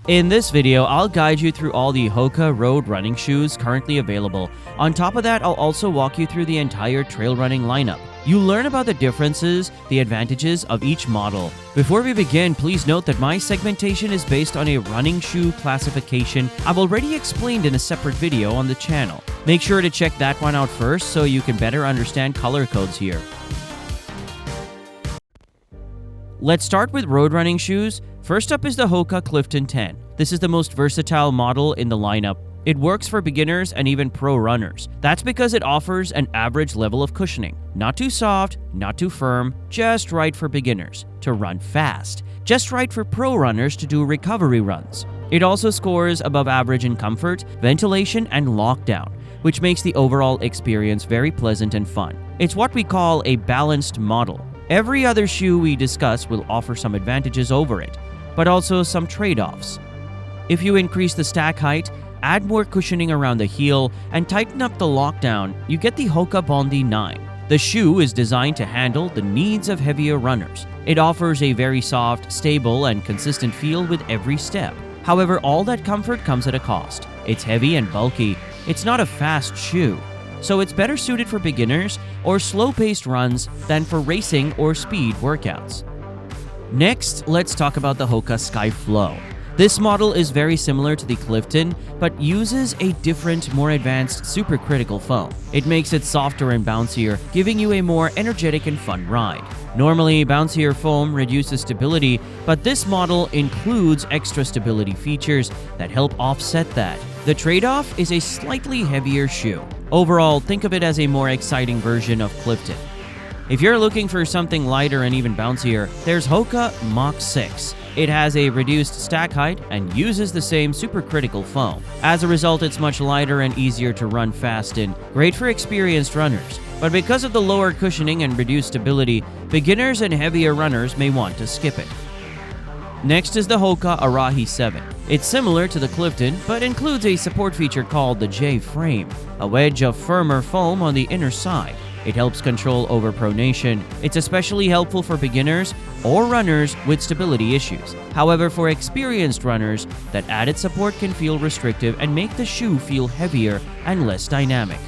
In this video, I'll guide you through all the Hoka road running shoes currently available. On top of that, I'll also walk you through the entire trail running lineup. You'll learn about the differences, the advantages of each model. Before we begin, please note that my segmentation is based on a running shoe classification I've already explained in a separate video on the channel. Make sure to check that one out first so you can better understand color codes here. Let's start with road running shoes. First up is the Hoka Clifton 10. This is the most versatile model in the lineup. It works for beginners and even pro runners. That's because it offers an average level of cushioning. Not too soft, not too firm, just right for beginners to run fast. Just right for pro runners to do recovery runs. It also scores above average in comfort, ventilation, and lockdown, which makes the overall experience very pleasant and fun. It's what we call a balanced model. Every other shoe we discuss will offer some advantages over it, but also some trade-offs. If you increase the stack height, add more cushioning around the heel, and tighten up the lockdown, you get the Hoka Bondi 9. The shoe is designed to handle the needs of heavier runners. It offers a very soft, stable, and consistent feel with every step. However, all that comfort comes at a cost. It's heavy and bulky. It's not a fast shoe, so it's better suited for beginners or slow-paced runs than for racing or speed workouts. Next, let's talk about the Hoka Skyflow. This model is very similar to the Clifton, but uses a different, more advanced supercritical foam. It makes it softer and bouncier, giving you a more energetic and fun ride. Normally, bouncier foam reduces stability, but this model includes extra stability features that help offset that. The trade-off is a slightly heavier shoe. Overall, think of it as a more exciting version of Clifton. If you're looking for something lighter and even bouncier, there's Hoka Mach X. It has a reduced stack height and uses the same supercritical foam. As a result, it's much lighter and easier to run fast in, great for experienced runners. But because of the lower cushioning and reduced stability, beginners and heavier runners may want to skip it. Next is the Hoka Arahi 7. It's similar to the Clifton, but includes a support feature called the J-frame, a wedge of firmer foam on the inner side. It helps control overpronation. It's especially helpful for beginners or runners with stability issues. However, for experienced runners, that added support can feel restrictive and make the shoe feel heavier and less dynamic.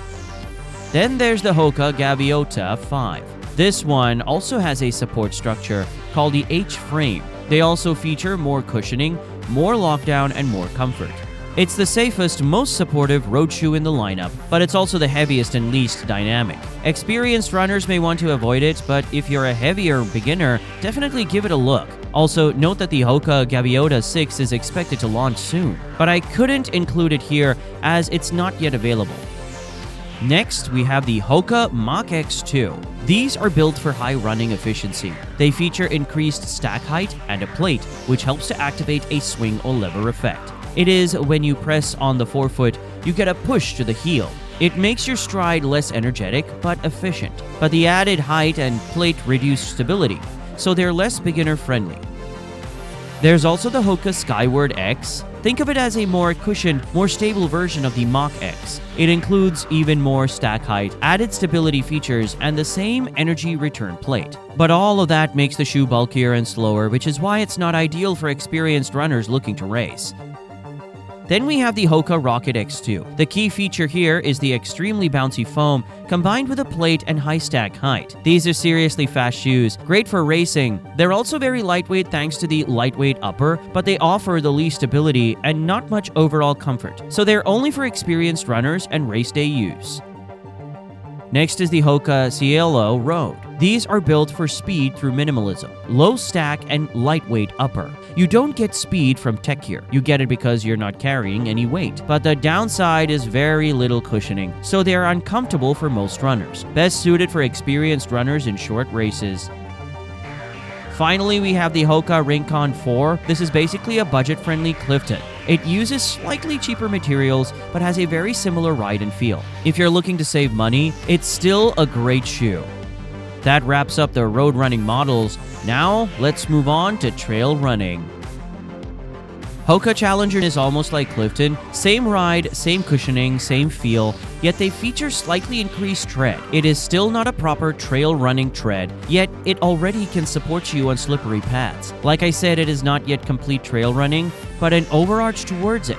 Then there's the Hoka Gaviota 5. This one also has a support structure called the H-frame. They also feature more cushioning, more lockdown, and more comfort. It's the safest, most supportive road shoe in the lineup, but it's also the heaviest and least dynamic. Experienced runners may want to avoid it, but if you're a heavier beginner, definitely give it a look. Also, note that the Hoka Gaviota 6 is expected to launch soon, but I couldn't include it here as it's not yet available. Next, we have the Hoka Mach X 2. These are built for high running efficiency. They feature increased stack height and a plate, which helps to activate a swing or lever effect. It is when you press on the forefoot, you get a push to the heel. It makes your stride less energetic but efficient. But the added height and plate reduce stability, so they're less beginner-friendly. There's also the Hoka Skyward X. Think of it as a more cushioned, more stable version of the Mach X. It includes even more stack height, added stability features, and the same energy return plate. But all of that makes the shoe bulkier and slower, which is why it's not ideal for experienced runners looking to race. Then we have the Hoka Rocket X2. The key feature here is the extremely bouncy foam combined with a plate and high stack height. These are seriously fast shoes, great for racing. They're also very lightweight thanks to the lightweight upper, but they offer the least stability and not much overall comfort. So they're only for experienced runners and race day use. Next is the Hoka Cielo Road. These are built for speed through minimalism, low stack, and lightweight upper. You don't get speed from tech gear. You get it because you're not carrying any weight. But the downside is very little cushioning, so they are uncomfortable for most runners. Best suited for experienced runners in short races. Finally, we have the Hoka Rincon 4. This is basically a budget-friendly Clifton. It uses slightly cheaper materials, but has a very similar ride and feel. If you're looking to save money, it's still a great shoe. That wraps up the road running models. Now, let's move on to trail running. Hoka Challenger is almost like Clifton, same ride, same cushioning, same feel, yet they feature slightly increased tread. It is still not a proper trail running tread, yet it already can support you on slippery paths. Like I said, it is not yet complete trail running, but an overarch towards it.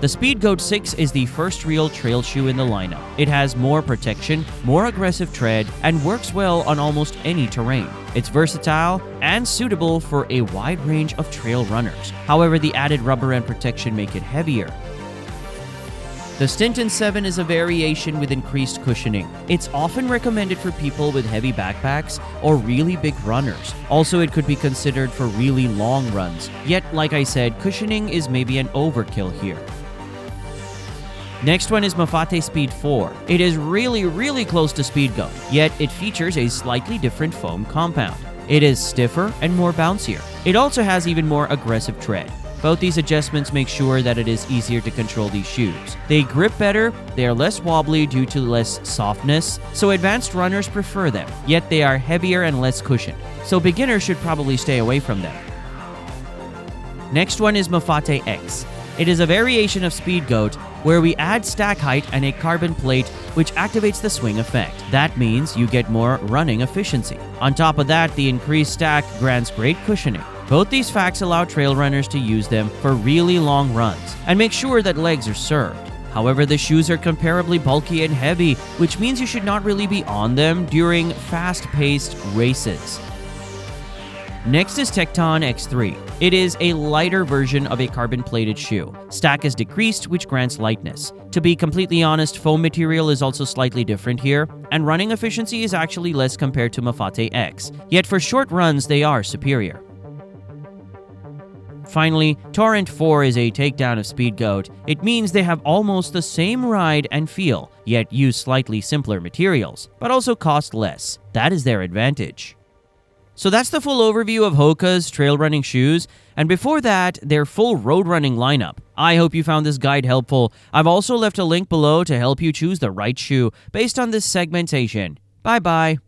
The Speedgoat 6 is the first real trail shoe in the lineup. It has more protection, more aggressive tread, and works well on almost any terrain. It's versatile and suitable for a wide range of trail runners. However, the added rubber and protection make it heavier. The Stinson 7 is a variation with increased cushioning. It's often recommended for people with heavy backpacks or really big runners. Also, it could be considered for really long runs. Yet, like I said, cushioning is maybe an overkill here. Next one is Mafate Speed 4. It is really close to Speedgoat, yet it features a slightly different foam compound. It is stiffer and more bouncier. It also has even more aggressive tread. Both these adjustments make sure that it is easier to control these shoes. They grip better, they are less wobbly due to less softness, so advanced runners prefer them, yet they are heavier and less cushioned, so beginners should probably stay away from them. Next one is Mafate X. It is a variation of Speedgoat where we add stack height and a carbon plate which activates the swing effect. That means you get more running efficiency. On top of that, the increased stack grants great cushioning. Both these facts allow trail runners to use them for really long runs and make sure that legs are served. However, the shoes are comparably bulky and heavy, which means you should not really be on them during fast-paced races. Next is Tecton X3. It is a lighter version of a carbon-plated shoe. Stack is decreased, which grants lightness. To be completely honest, foam material is also slightly different here, and running efficiency is actually less compared to Mafate X. Yet for short runs, they are superior. Finally, Torrent 4 is a takedown of Speedgoat. It means they have almost the same ride and feel, yet use slightly simpler materials, but also cost less. That is their advantage. So that's the full overview of Hoka's trail running shoes, and before that, their full road running lineup. I hope you found this guide helpful. I've also left a link below to help you choose the right shoe based on this segmentation. Bye-bye.